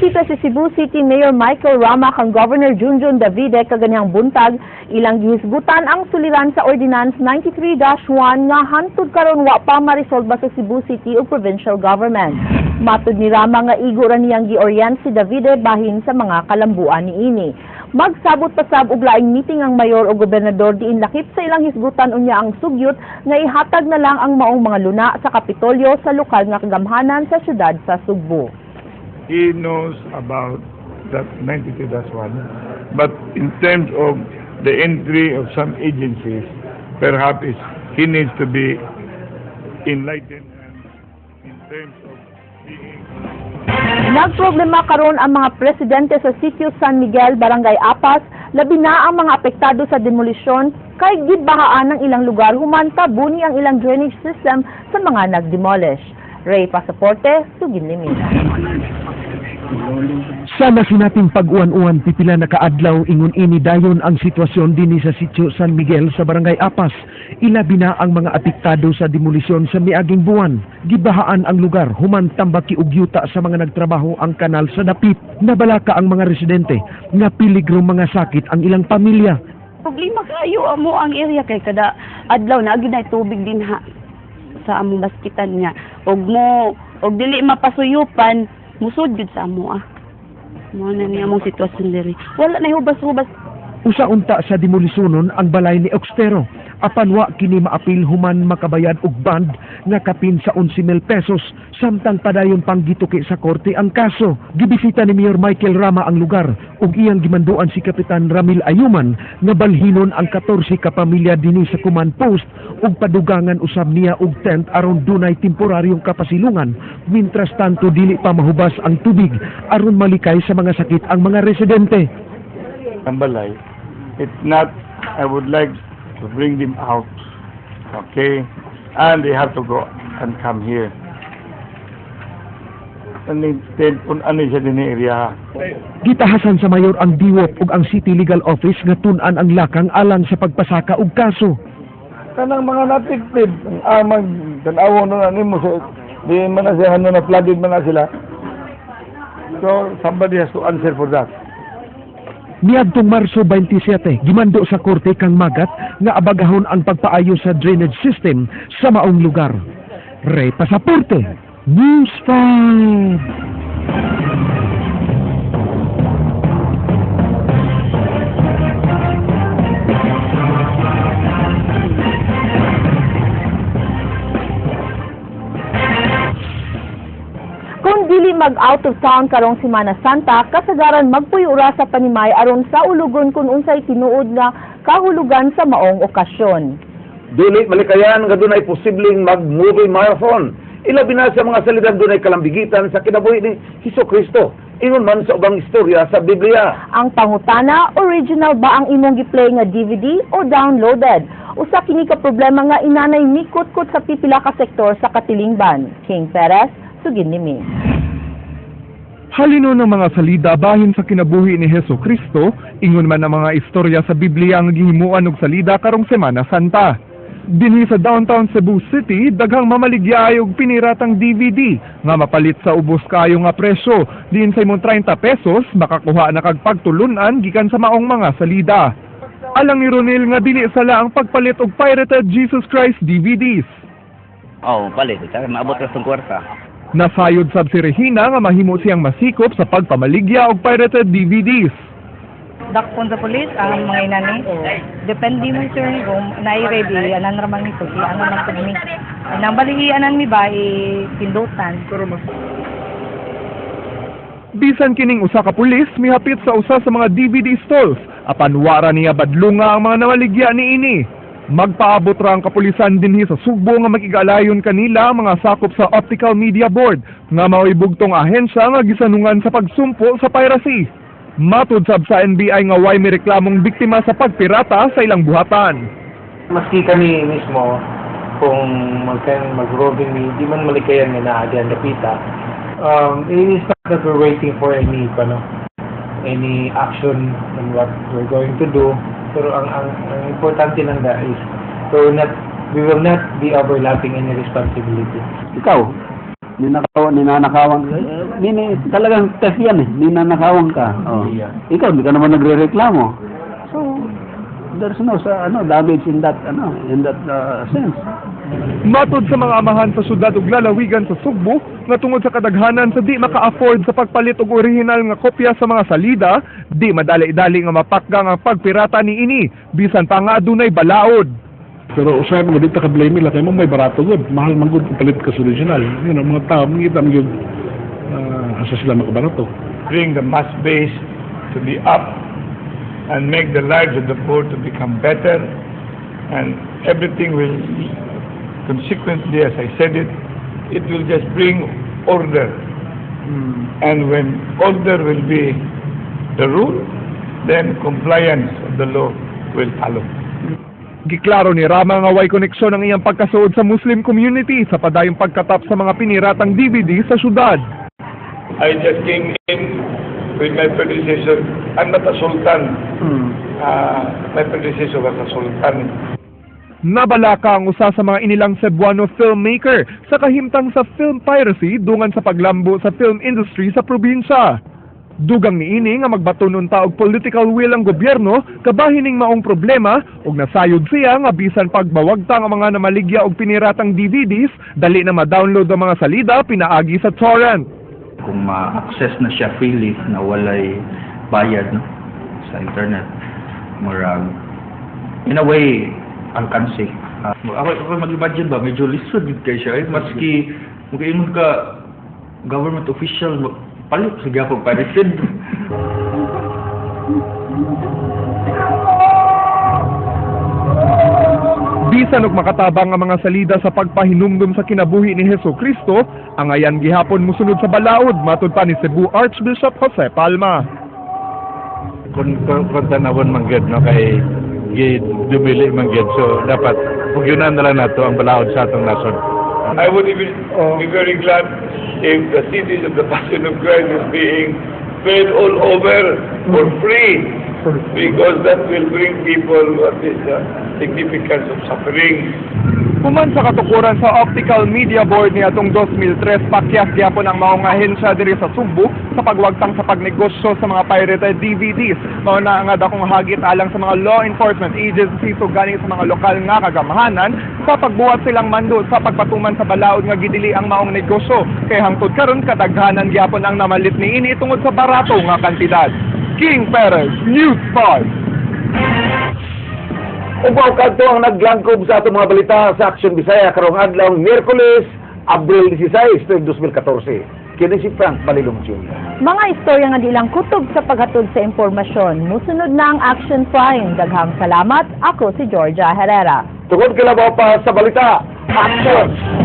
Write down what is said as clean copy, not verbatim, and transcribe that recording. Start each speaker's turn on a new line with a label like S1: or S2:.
S1: Bibisita si Cebu City Mayor Michael Rama kang Governor Junjun Davide kaganyang buntag ilang gihisgutan ang suliran sa Ordinance 93-1 nga hantud karon wa pa marisolba sa Cebu City ug provincial government. Matud ni Rama nga igo ra niyang giorient si Davide bahin sa mga kalambuan niini. Magsabot pasab og laing meeting ang mayor o gobernador diin lakip sa ilang hisgutan unya ang sugyot nga ihatag na lang ang maong mga luna sa Kapitolyo sa lokal nga kagamhanan sa syudad sa Sugbo.
S2: He knows about that 92-1, but in terms of the entry of some agencies, perhaps he needs to be enlightened and in terms of being...
S1: Nagproblema karon ang mga presidente sa Sitio San Miguel, Barangay Apas, labi na ang mga apektado sa demolisyon kay gibahaan ng ilang lugar human tabuni ang ilang drainage system sa mga nagdemolish. Ray Pasaporte, Sugin Limina.
S3: Sana sinating pag-uwan-uwan pipila na kaadlaw ingon ini dayon ang sitwasyon dinhi sa Sitio San Miguel sa Barangay Apas. Ilabi na ang mga apektado sa demolisyon sa miaging buwan. Gibahaan ang lugar human tambaki og yuta sa mga nagtrabaho ang kanal sa dapit. Nabalaka ang mga residente nga piligro mga sakit ang ilang pamilya.
S4: Problema kayo amo ang area kay kada adlaw na gyud nay tubig din ha sa among baskitan niya. Og dili mapasuyupan musod jud sa amo Mo na niya among sitwasyon diri. Wala na hubas-hubas.
S3: Usa unta sa demolisyonon ang balay ni Oxtero. Apan wa kini maapil human makabayad og band nga kapin sa 11,000 pesos samtang padayon pang gituki sa korte ang kaso. Gibisita ni Mayor Michael Rama ang lugar ug iyang gimanduan si Kapitan Ramil Ayuman nga balhinon ang 14 ka pamilya dinhi sa command post ug padugangan usab niya og tent aron dunay temporaryong kapasilungan mintras tanto dili pa mahubas ang tubig aron malikay sa mga sakit ang mga residente.
S2: Ang balay, it's not, I would like to bring them out, okay? And they have to go and come here. And then, ano siya din yung area.
S3: Gitahasan sa mayor ang DWOP ug ang City Legal Office nga tun-an ang lakang alang sa pagpasaka og kaso.
S2: Kanang mga natikpid, amag, tanawo na mo sa, di man na siya, na flooded man na sila. So, somebody has to answer for that.
S3: Niadtong Marso 27, gimando sa korte kang Magat nga abagahon ang pagpaayo sa drainage system sa maong lugar. Ray Pasaporte, News 5.
S1: Kung dili mag-out of town karong Semana Santa, kasagaran magpuyura sa panimay aron sa ulugon kung unsay tinuod nga kahulugan sa maong okasyon.
S5: Dili malikayan nga dunay posibleng mag-movie marathon. Ilabi na sa mga salidad dunay kalambigitan sa kinabuhi ni Hesukristo. Ingon man sa ubang istorya sa Biblia.
S1: Ang pangutana, original ba ang imong gi-play nga DVD o downloaded? Usa kini ka problema nga inanay mikot-kot sa pipila ka sektor sa katilingban. King Perez, Sugin Nimi.
S6: Halino ng mga salida bahin sa kinabuhi ni Hesukristo, ingon man ang mga istorya sa Biblia ang gihimuan og salida karong Semana Santa. Dinhi sa downtown Cebu City, daghang mamaligya og piniratang DVD nga mapalit sa ubos kayo nga presyo. Diin sa imong 30 pesos, makakuha na kag pagtulunan gikan sa maong mga salida. Alang ni Ronel nga dili sala ang pagpalit og pirated Jesus Christ DVDs.
S7: Palit. Maabot ka sa kwarta.
S6: Nasayod sab si Regina nga mahimo siyang masikop sa pagpamaligya og pirated DVDs.
S4: Dakpon sa pulis ang mga inani. Depende mo sir kung nai-ready anan raman nito si ano man pud mi. Nang baligi anan mi ba pindutan.
S6: Bisan kining usa ka pulis mihapit sa usa sa mga DVD stalls apan wara niya badlunga ang mga namaligya niini. Magpaabot ra ang kapulisan dinhi sa Sugbo nga makigalayon kanila ang mga sakop sa Optical Media Board nga mao'y bugtong ahensya nga gisanungan sa pagsumpo sa piracy. Matud sab sa NBI nga way may reklamong biktima sa pagpirata sa ilang buhatan.
S8: Maski kami mismo kung mag-robbing me, di man malikayan nga naagyan napita. It is not that we're waiting for any action on what we're going to do. Pero ang importante lang is we will not be overlapping any responsibility.
S5: Ikaw,
S9: ninanakawan. Talagang test yan eh. Ninanakawan ka. Oh. Ikaw, hindi ka naman nagre-reklamo. So, there's no damage in that sense.
S6: Matod sa mga amahan sa syudad ug lalawigan sa Sugbo nga tungod sa kadaghanan sa di maka-afford sa pagpalit og orihinal nga kopya sa mga salida, di madali-dali nga mapakgang ang pagpirata niini bisan pa nga adunay balaod.
S10: Pero usahay mo dito ka-blame nila kay mo may barato gud, mahal man gud palit ka sa original. Yun ang mga tao mangita mo gud asa sila makabarato.
S2: Bring the mass base to be up and make the lives of the poor to become better, and everything will consequently, as I said it will just bring order. And when order will be the rule, then compliance of the law will follow.
S6: Giklaro ni Rama nga way koneksyon ang iyang pagkasuod sa Muslim community sa padayong pagkatap sa mga piniratang DVD sa syudad.
S2: I just came in with my predecessor. I'm not a sultan. My predecessor was a sultan.
S6: Nabalaka ang usa sa mga inilang Cebuano filmmaker sa kahimtang sa film piracy dungan sa paglambo sa film industry sa probinsya. Dugang niini nga magbaton unta og political will ang gobyerno kabahining maong problema ug nasayod siya nga bisan pagbawagtang ang mga namaligya og piniratang DVDs dali na ma-download ang mga salida pinaagi sa torrent.
S11: Kung ma-access na siya freely na walay bayad no, sa internet, murag in a way alkansi. Ako mag-imagine ba, medyo lisod kayo siya. Maski mag-inom ka government official, palit sige ako pirated.
S6: Bisan og makatabang ang mga salida sa pagpahinumdum sa kinabuhi ni Jesucristo, ang ayan gihapon musunod sa balaod matud pa ni Cebu Archbishop Jose Palma.
S2: Kung tanawon manggid no kay dumili manggid, so dapat pugyunan na lang nato ang balaod sa atong nason. I would even be very glad if the cities of the Passion of Christ is being fed all over for free, because that will bring people what is the significance of suffering.
S6: Human sa katukuran sa Optical Media Board ni atong 2003, pakyas gyapon ang maong ahensya diri sa Sugbo sa pagwagtang sa pagnegosyo sa mga pirated DVDs. Mao na nga dakong hagit alang sa mga law enforcement agencies ug ganing sa mga lokal nga kagamahanan sa pagbuhat silang mando sa pagpatuman sa balaod nga gidili ang maong negosyo. Kay hangtod karon kadaghanan gyapon ang namalit niini tungod sa barato nga kantidad. King Perez, News 5.
S5: Ubaw kadto ang naglangkob sa atong mga balita sa Action Bisaya karong adlaw Miyerkules, Abril 16, 2014. Kini si Frank Balilong Jr.
S1: Mga istorya nga dilang kutob sa paghatod sa impormasyon. Musunod na ang Action Prime. Daghang salamat. Ako si Georgia Herrera.
S5: Tungod kilabaw pa sa balita, Action!